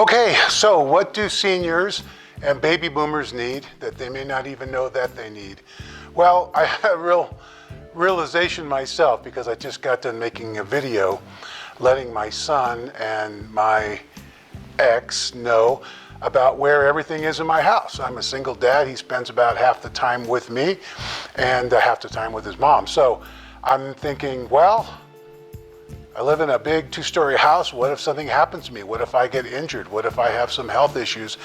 Okay, so what do seniors and baby boomers need that they may not even know that they need? Well, I had a real realization myself because I just got done making a video letting my son and my ex know about where everything is in my house. I'm a single dad. He spends about half the time with me and half the time with his mom. So I'm thinking, well, I live in a big 2-story house. What if something happens to me? What if I get injured? What if I have some health issues?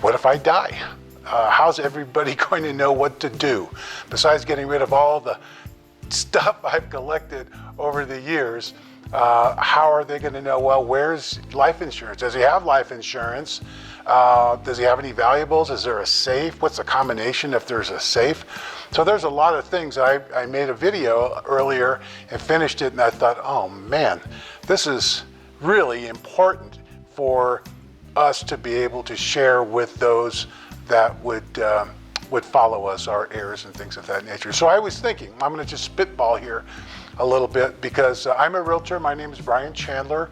What if I die? How's everybody going to know what to do? Besides getting rid of all the stuff I've collected over the years, how are they going to know, well, where's life insurance? Does he have life insurance? Does he have any valuables? Is there a safe? What's the combination if there's a safe? So there's a lot of things. I made a video earlier and finished it, and I thought, oh man, this is really important for us to be able to share with those that would follow us, our heirs and things of that nature. So I was thinking, I'm going to just spitball here a little bit because I'm a realtor. My name is Brian Chandler.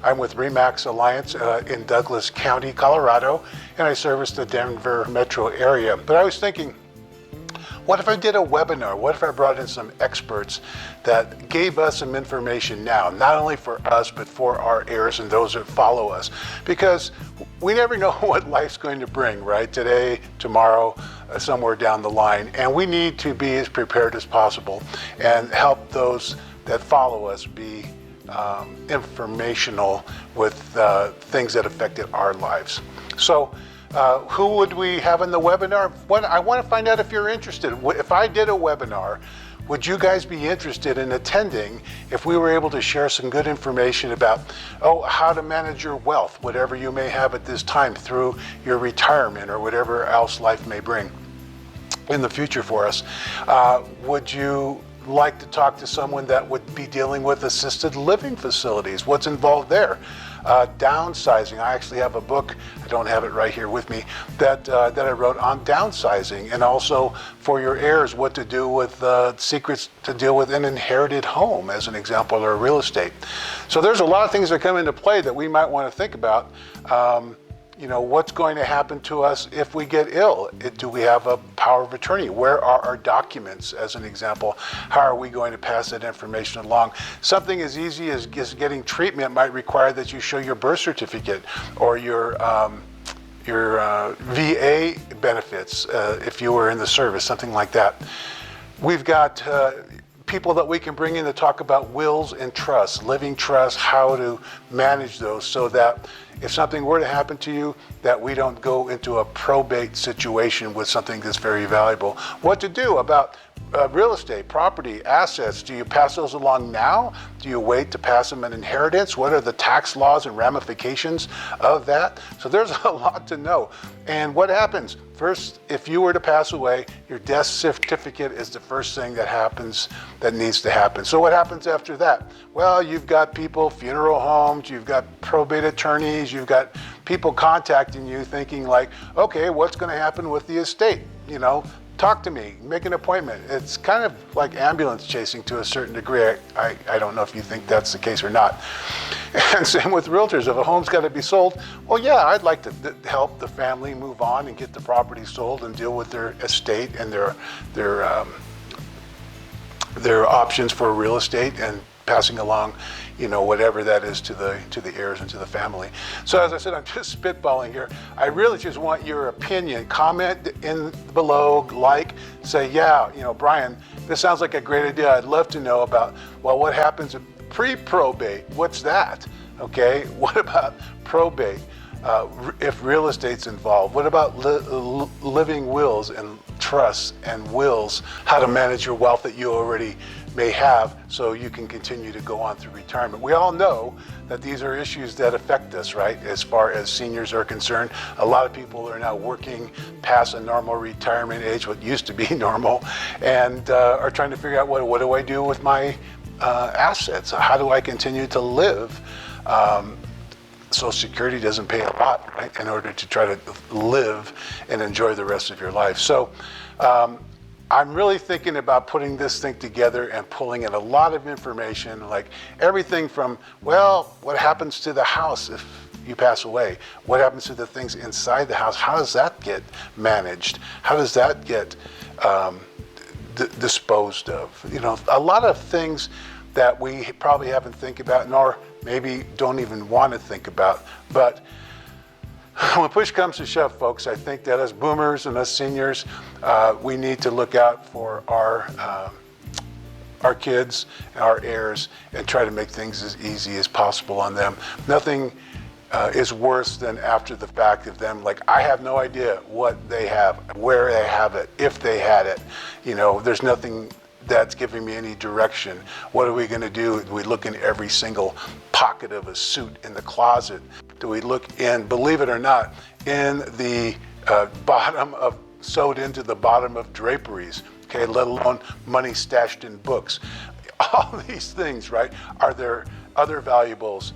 I'm with RE/MAX Alliance in Douglas County, Colorado, and I service the Denver metro area. But I was thinking, what if I did a webinar? What if I brought in some experts that gave us some information now, not only for us, but for our heirs and those that follow us? Because we never know what life's going to bring, right? Today, tomorrow, somewhere down the line. And we need to be as prepared as possible and help those that follow us be informational with things that affected our lives. So who would we have in the webinar? I want to find out if you're interested. If I did a webinar, would you guys be interested in attending if we were able to share some good information about, how to manage your wealth, whatever you may have at this time through your retirement or whatever else life may bring in the future for us? Would you like to talk to someone that would be dealing with assisted living facilities? What's involved there? Downsizing. I actually have a book, I don't have it right here with me, that I wrote on downsizing, and also for your heirs, what to do with secrets to deal with an inherited home, as an example, or real estate. So there's a lot of things that come into play that we might want to think about. What's going to happen to us if we get ill? Do we have a power of attorney? Where are our documents, as an example? How are we going to pass that information along? Something as easy as getting treatment might require that you show your birth certificate or your VA benefits if you were in the service, something like that. We've got people that we can bring in to talk about wills and trusts, living trusts, how to manage those so that if something were to happen to you, that we don't go into a probate situation with something that's very valuable. What to do about real estate, property, assets. Do you pass those along now? Do you wait to pass them an inheritance? What are the tax laws and ramifications of that? So there's a lot to know. And what happens? First, if you were to pass away, your death certificate is the first thing that happens, that needs to happen. So what happens after that? Well, you've got people, funeral homes, you've got probate attorneys, you've got people contacting you thinking like, okay, what's going to happen with the estate? Talk to me, make an appointment. It's kind of like ambulance chasing to a certain degree. I don't know if you think that's the case or not. And same with realtors. If a home's got to be sold, well, yeah, I'd like to help the family move on and get the property sold and deal with their estate and their options for real estate and passing along, whatever that is to the heirs and to the family. So as I said, I'm just spitballing here. I really just want your opinion. Comment in below, say, yeah, Brian, this sounds like a great idea. I'd love to know about, well, what happens in pre-probate? What's that? Okay, what about probate? If real estate's involved, what about living wills and trusts and wills, how to manage your wealth that you already may have so you can continue to go on through retirement. We all know that these are issues that affect us, right? As far as seniors are concerned, a lot of people are now working past a normal retirement age, what used to be normal, and are trying to figure out what do I do with my assets? How do I continue to live? Social Security doesn't pay a lot, right, in order to try to live and enjoy the rest of your life. So I'm really thinking about putting this thing together and pulling in a lot of information, like everything from, well, what happens to the house if you pass away? What happens to the things inside the house? How does that get managed? How does that get disposed of? You know, a lot of things that we probably haven't think about, nor maybe don't even want to think about. But when push comes to shove, folks, I think that as boomers and us seniors, we need to look out for our kids, our heirs, and try to make things as easy as possible on them. Nothing is worse than after the fact of them, like, I have no idea what they have, where they have it, if they had it. You know, there's nothing that's giving me any direction. What are we going to do? Do we look in every single pocket of a suit in the closet? Do we look in, believe it or not, in the sewed into the bottom of draperies, okay, let alone money stashed in books? All these things, right? Are there other valuables?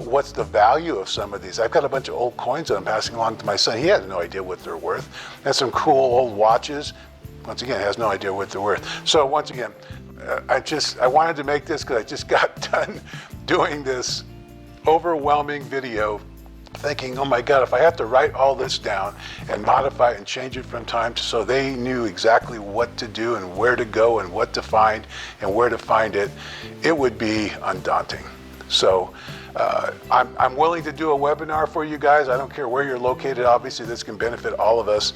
What's the value of some of these? I've got a bunch of old coins that I'm passing along to my son. He has no idea what they're worth. And some cool old watches. Once again, has no idea what they're worth. So once again, I wanted to make this because I just got done doing this overwhelming video, thinking, oh my God, if I have to write all this down and modify it and change it from time to, so they knew exactly what to do and where to go and what to find and where to find it, it would be undaunting. So I'm willing to do a webinar for you guys. I don't care where you're located. Obviously, this can benefit all of us.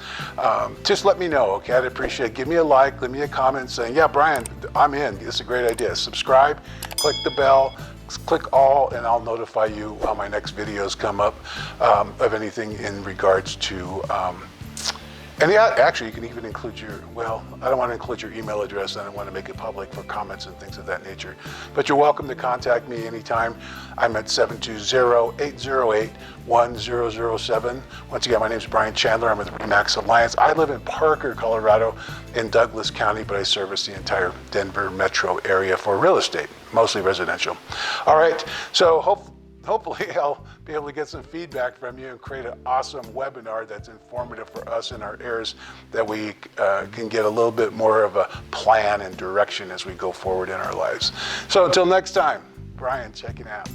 Just let me know, okay? I'd appreciate it. Give me a like, leave me a comment saying, yeah, Brian, I'm in. It's a great idea. Subscribe, click the bell, click all, and I'll notify you when my next videos come up of anything in regards to and yeah, actually, you can even include your, well, I don't want to include your email address. I don't want to make it public for comments and things of that nature. But you're welcome to contact me anytime. I'm at 720-808-1007. Once again, my name is Brian Chandler. I'm with the RE/MAX Alliance. I live in Parker, Colorado, in Douglas County, but I service the entire Denver metro area for real estate, mostly residential. All right, so hopefully I'll be able to get some feedback from you and create an awesome webinar that's informative for us and our heirs, that we can get a little bit more of a plan and direction as we go forward in our lives. So until next time, Brian checking out.